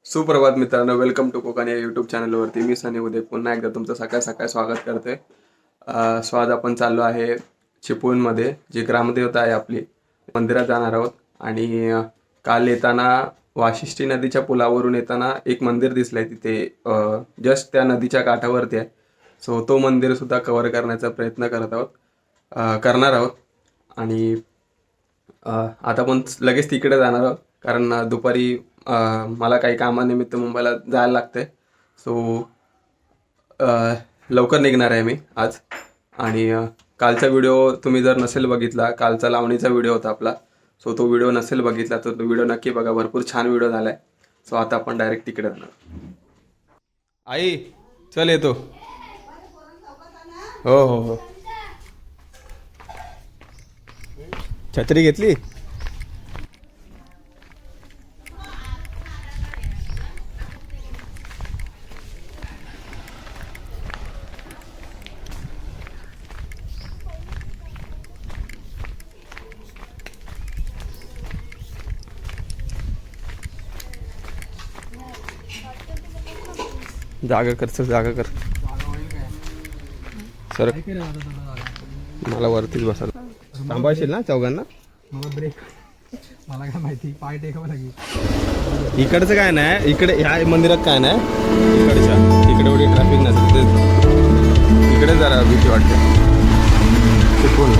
सुप्रभात मित्रांनो, welcome to Konkan या यूट्यूब चॅनलवरती मी सनी उदय पुन्हा एकदा तुमचं सकाळ सकाळ स्वागत करतोय. आज आपण चाललो आहे चिपळूणमध्ये, जी ग्रामदेवता आहे आपली मंदिरात जाणार आहोत. आणि काल येताना वाशिष्ठी नदीच्या पुलावरून येताना एक मंदिर दिसलंय तिथे, जस्ट त्या नदीच्या काठावरती आहे. सो तो मंदिर सुद्धा कव्हर करण्याचा प्रयत्न करणार आहोत. आणि आता पण लगेच तिकडे जाणार आहोत, कारण दुपारी मला काही कामानिमित्त मुंबईला जायला लागते. सो लवकर निघणार आहे मी आज. आणि कालचा व्हिडिओ तुम्ही जर नसेल बघितला, कालचा लावणीचा व्हिडिओ होता आपला. सो तो व्हिडिओ नसेल बघितला तर तो व्हिडिओ नक्की बघा, भरपूर छान व्हिडिओ झाला आहे. सो आता आपण डायरेक्ट तिकडे जाणार. आई चल येतो. हो हो हो. छत्री घेतली. जागा कर सर, जागा कर सर. मला वरतीच बसायला थांबायशील ना चौघांना. मला काय माहिती, पाय टेकावं लागेल. इकडचं काय नाही, इकडे ह्या मंदिरात काय नाही. इकडे एवढी ट्रॅफिक नसते, इकडे जरा भीती वाटते. चुकून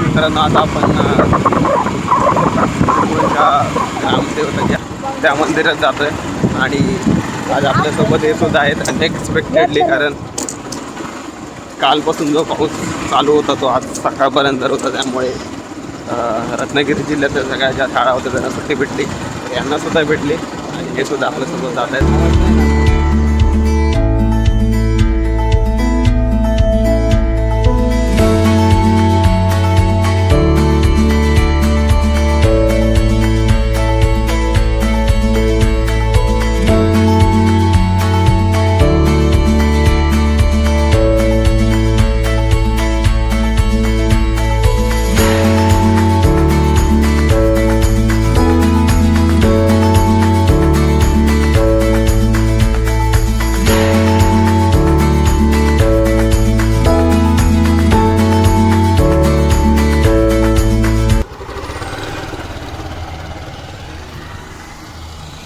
मित्रांनो, आता आपण ग्रामदेवताच्या त्या मंदिरात जातोय. आणि आज आपल्यासोबत हे सुद्धा आहेत अनएक्सपेक्टेडली, कारण कालपासून जो पाऊस चालू होता तो आज सकाळपर्यंत होता. त्यामुळे रत्नागिरी जिल्ह्यातल्या सगळ्या ज्या शाळा होत्या त्यांना सुट्टी भेटली, यांना सुद्धा भेटली. आणि हे सुद्धा आपल्यासोबत जात आहेत.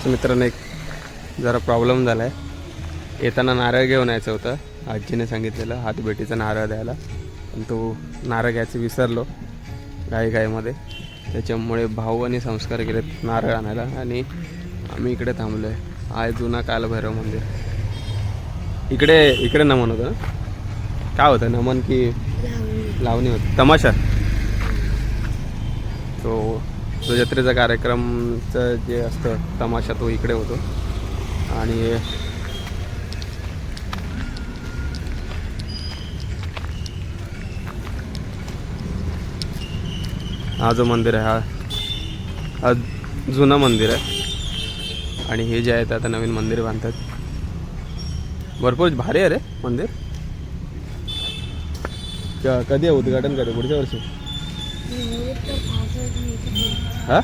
मित्रांनो, एक जरा प्रॉब्लेम झाला आहे. येताना नारळ घेऊन यायचं होतं, आजीने सांगितलेलं हातभेटीचा नारळ द्यायला, पण तो नारळ घ्यायचं विसरलो घाईमध्ये. त्याच्यामुळे भाऊ आणि संस्कार केलेत नारळ आणायला, आणि आम्ही इकडे थांबलो आहे. हा जुना कालभैरव मंदिर. इकडे नमन होतं ना, काय होतं नमन की लावणी होती, तमाशा. तो जत्रेचा कार्यक्रमचं जे असतं तमाशा, तो इकडे होतो. आणि हा जो मंदिर आहे हा जुनं मंदिर आहे. आणि हे जे आहे ते आता नवीन मंदिर बांधतात. भरपूर भारी आहे रे मंदिर. कधी आहे उद्घाटन? कधी? पुढच्या वर्षी? हा,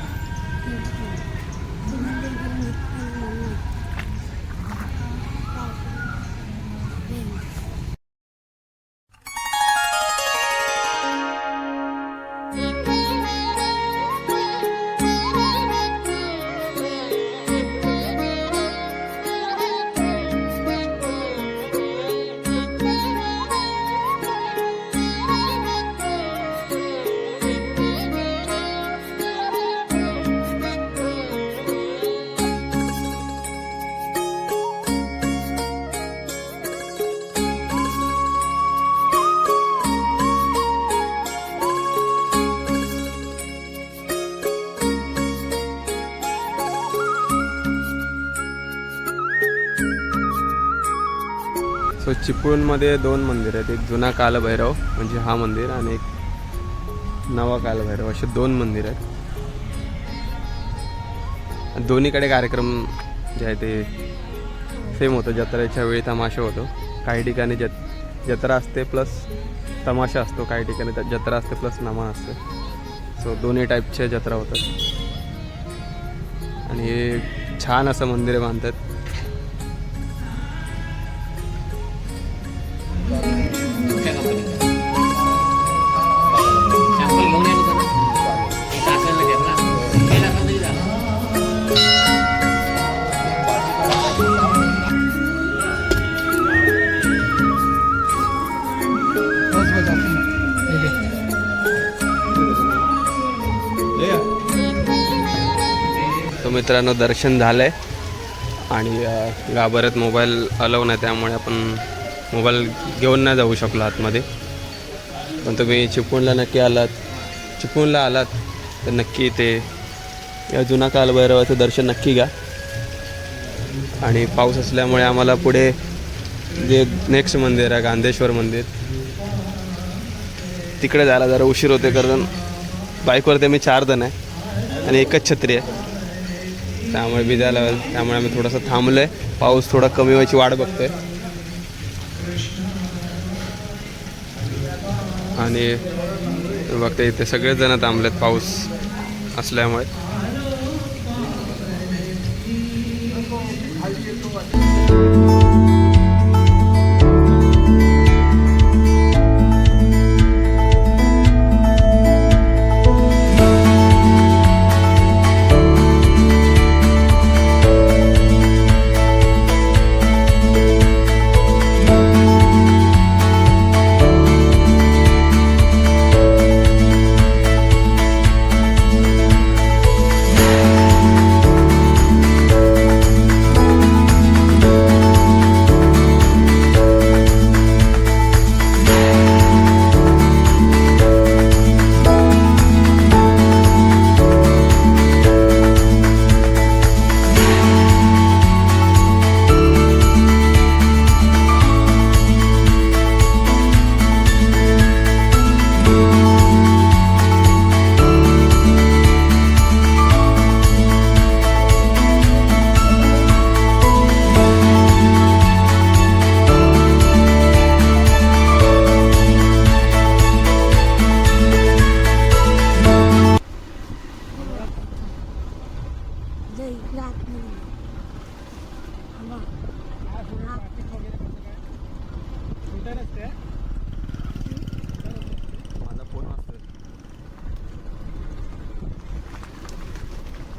सो चिपळूणमध्ये 2 मंदिर आहेत. एक जुना कालभैरव म्हणजे हा मंदिर आणि एक नवा कालभैरव असे 2 मंदिर आहेत. दोन्हीकडे कार्यक्रम जे आहे ते सेम होतं. जत्रेच्या वेळी तमाशा होतो. काही ठिकाणी जत्रा असते प्लस तमाशा असतो, काही ठिकाणी जत्रा असते प्लस नमान असते. सो दोन्ही टाईपच्या जत्रा होतात. आणि हे छान असं मंदिर बांधतात. तो मित्रांनो दर्शन झालंय आणि गाभाऱ्यात मोबाईल अलाव नाही, त्यामुळे आपण मोबाईल घेऊन नाही जाऊ शकलो आतमध्ये. पण तुम्ही चिपळूणला आलात तर नक्की ते या जुना कालभैरवाचं दर्शन नक्की घ्या. आणि पाऊस असल्यामुळे आम्हाला पुढे जे नेक्स्ट मंदिर आहे गांधेश्वर मंदिर तिकडे जायला जरा उशीर होते, कारण बाईकवरती आम्ही 4 जण आहे आणि एकच छत्री आहे, त्यामुळे भिजायला लागेल. त्यामुळे आम्ही थोडंसं थांबलो आहे. पाऊस थोडा कमी व्हायची वाट बघतोय. आणि बघते इथे सगळेच जण थांबलेत पाऊस असल्यामुळे.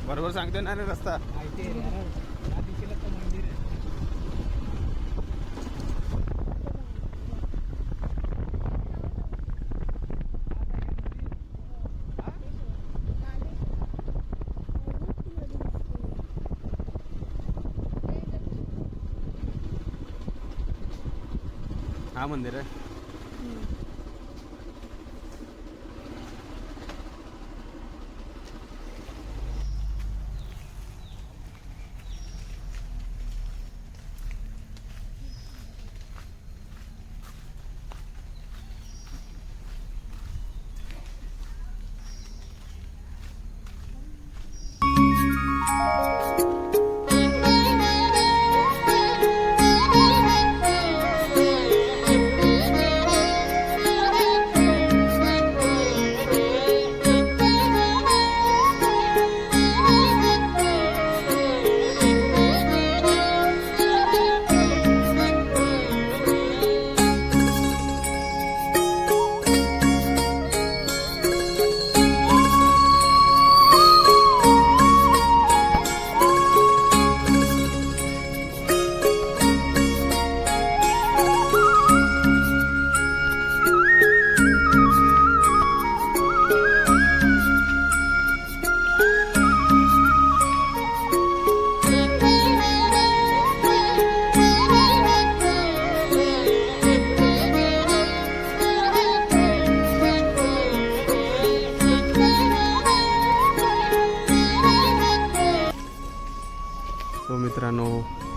बरोबर सांगतोय ना रे रस्ता. हा मंदिर आहे.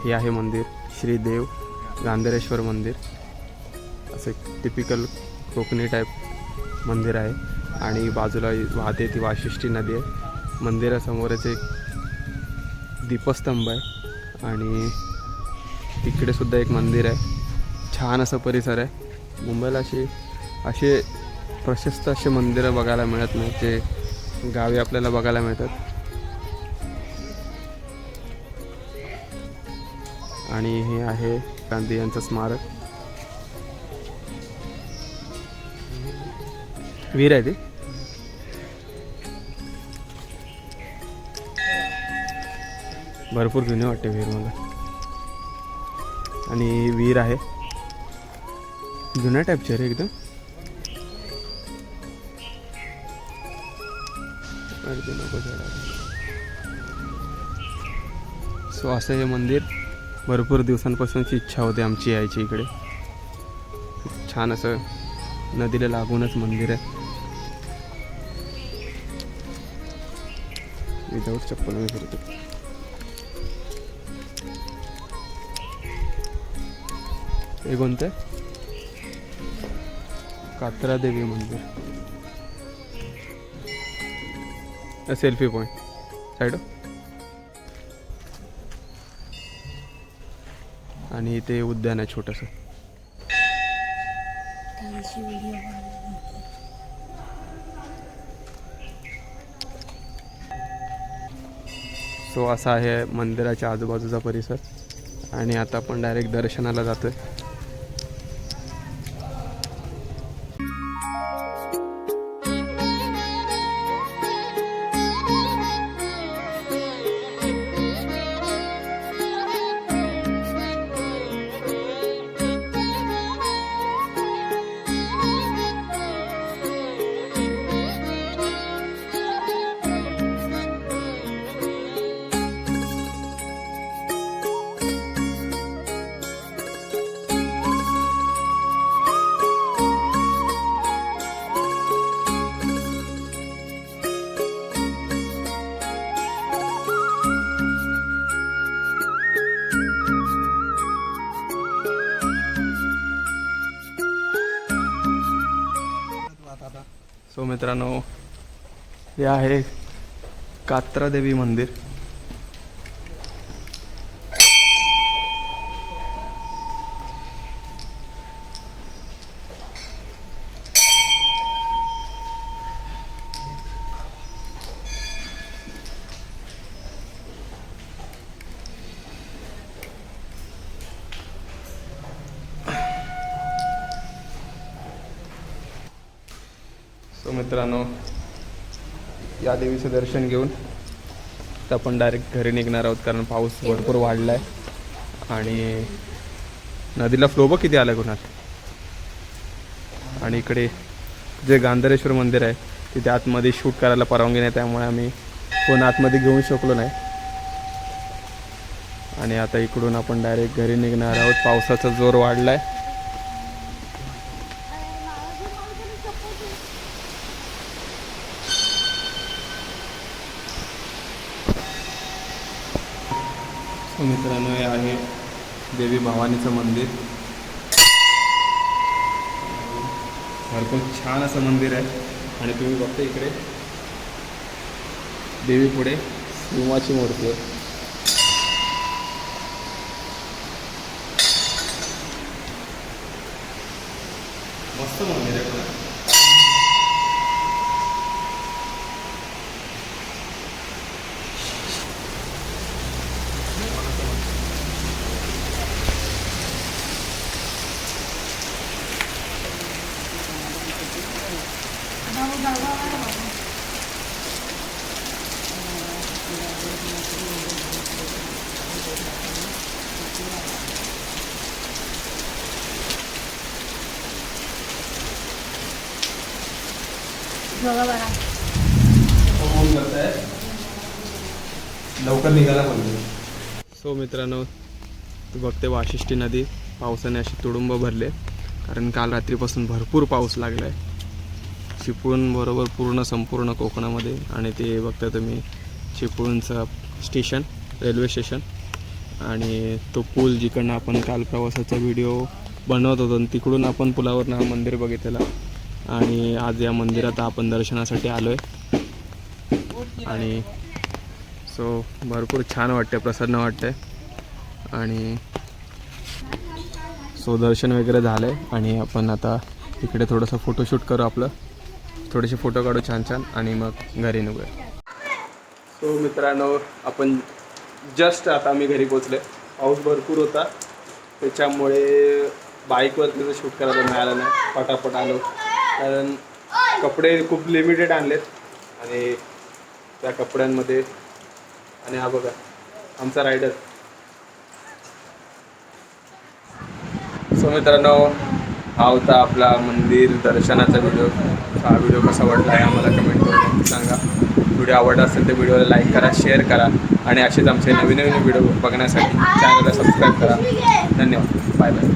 हे आहे मंदिर श्री देव गांधारेश्वर मंदिर, असं एक टिपिकल कोकणी टाईप मंदिर आहे. आणि बाजूला वाहते ती वाशिष्ठी नदी आहे. मंदिरासमोरच एक दीपस्तंभ आहे आणि तिकडे सुद्धा एक मंदिर आहे. छान असं परिसर आहे. मुंबईला असे प्रशस्त असे मंदिरं बघायला मिळत नाही, जे गावी आपल्याला बघायला मिळतात. आणि हे आहे गांधी यांचं स्मारक. वीर आहे ती. भरपूर जुने वाटते वीर मला. आणि वीर आहे जुन्या टाईपचे रे एकदम. सो असं हे मंदिर भरपूर दिवसांपासूनची इच्छा होती आमची यायची इकडे. छान असं नदीला लागूनच मंदिर आहे. विदाऊट चप्पल मी फिरतो. हे कोणतं आहे? कात्रा देवी मंदिर. Selfie point side. आणि इथे उद्यान आहे छोटंसं. सो असा आहे मंदिराच्या आजूबाजूचा परिसर. आणि आता आपण डायरेक्ट दर्शनाला जातोय. सो मित्रांनो, हे आहे कात्रा देवी मंदिर. सो मित्रांनो, या देवीचं दर्शन घेऊन तर आपण डायरेक्ट घरी निघणार आहोत, कारण पाऊस भरपूर वाढला आहे. आणि नदीला फ्लो बघ किती आला कुणाल. आणि इकडे जे गांधारेश्वर मंदिर आहे तिथे आतमध्ये शूट करायला परवानगी नाही, त्यामुळे आम्ही फोन आतमध्ये घेऊन शकलो नाही. आणि आता इकडून आपण डायरेक्ट घरी निघणार आहोत. पावसाचा जोर वाढला आहे. मित्रांनो, हे आहे देवी भवानीचं मंदिर. भरपूर छान असं मंदिर आहे. आणि तुम्ही बघता इकडे देवी पुढे सिंहाची मूर्ती आहे. मस्त मंदिर आहे. लवकर निघाला पाहिजे. सो मित्रांनो, तू बघते वाशिष्ठी नदी पावसाने अशी तुडुंब भरले, कारण काल रात्रीपासून भरपूर पाऊस लागला आहे. चिपळूण बरोबर पूर्ण संपूर्ण कोकणामध्ये. आणि ते बघता तुम्ही चिपळूणचं स्टेशन, रेल्वे स्टेशन आणि तो पूल जिकडनं आपण काल प्रवासाचा व्हिडिओ बनवत होतो आणि तिकडून आपण पुलावरनं हा मंदिर बघितलेलं. आणि आज या मंदिरात आपण दर्शनासाठी आलो आहे. आणि सो भरपूर छान वाटते, प्रसन्न वाटते. आणि सो दर्शन वगैरे झालं आहे आणि आपण आता इकडे थोडंसं फोटोशूट करू, आपलं थोडेसे फोटो काढू छान छान आणि मग घरी निघूया. सो मित्रांनो, आपण जस्ट आता आम्ही घरी पोचले. पाऊस भरपूर होता त्याच्यामुळे बाईकवरती तर शूट करायला मिळालं नाही. पटापट आलो कारण कपडे खूप लिमिटेड आणलेत आणि त्या कपड्यांमध्ये. आणि हा बघा आमचा रायडर. सो मित्रांनो, हा होता आपला मंदिर दर्शनाचा व्हिडिओ. हा व्हिडिओ कसा वाटला आहे आम्हाला कमेंट करून सांगा. व्हिडिओ आवडला असेल तर व्हिडिओला लाईक करा, शेअर करा आणि असेच आमचे नवीन नवीन व्हिडिओ बघण्यासाठी चॅनलला सबस्क्राईब करा. धन्यवाद. Bye bye.